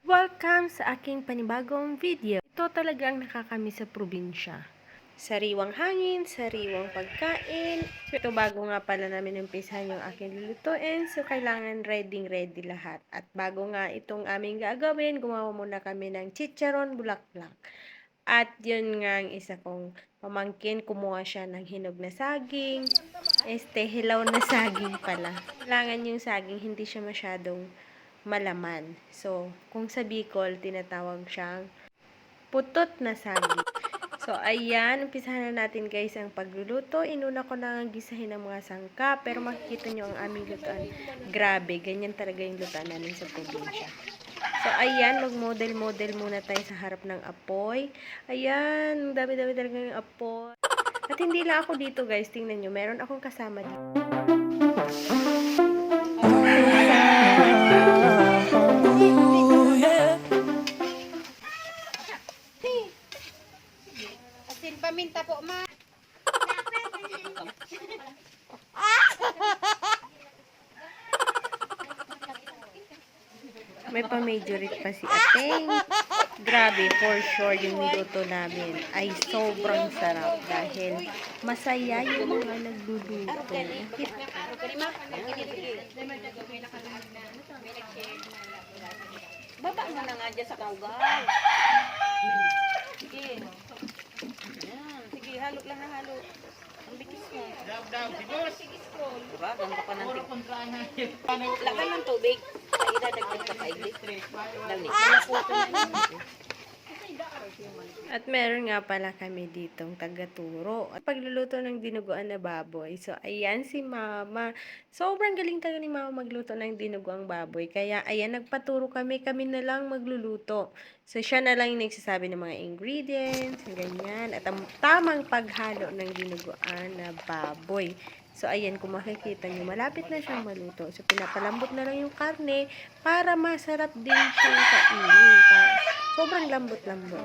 Welcome sa aking panibagong video. Ito talagang nakakamiss sa probinsya. Sariwang hangin, sariwang pagkain. Ito bago nga pala namin umpisahan yung aking lulutuin. So, kailangan ready lahat. At bago nga itong aming gagawin, gumawa muna kami ng chicharon bulaklak. At yun nga ang isa kong pamangkin, kumuha siya ng hinog na saging. Hilaw na saging pala. Kailangan yung saging, hindi siya masyadong malaman. So, kung sa Bicol, tinatawag siyang putot na saging. So, ayan, umpisahan na natin guys ang pagluluto. Inuna ko na ang gisahin ng mga sangka, pero makikita nyo ang aming lutuan. Grabe, ganyan talaga yung lutuan namin sa probinsya. So, ayan, mag-model-model muna tayo sa harap ng apoy. Ayan, dami-dami talaga yung apoy. At hindi lang ako dito guys, tingnan nyo, meron akong kasama dito. Asin paminta po, ma. May pa-majorite pa si Ateng. Grabe, for sure, yung niluto namin ay sobrang sarap dahil masaya yung mga nagluluto. Baba mo na nga dyan sa kaugal. Sige. Ayan. Sige, halo lang na halo. Ang bikis mo. Sige, scroll. Diba? Ganda pa ng lakan ng tubig. Ay, idadagdag ka pa iglis. Dali. At meron nga pala kami ditong taga-turo. At pagluluto ng dinuguan na baboy. So, ayan si Mama. Sobrang galing talaga ni Mama magluto ng dinuguang baboy. Kaya, ayan, nagpaturo kami. Kami na lang magluluto. So, siya na lang yung nagsasabi ng mga ingredients, ganyan. At ang tamang paghalo ng dinuguan na baboy. So, ayan, kung makikita nyo, malapit na siyang maluto. So, pinapalambot na lang yung karne para masarap din siyang kainin. Sobrang lambot-lambot.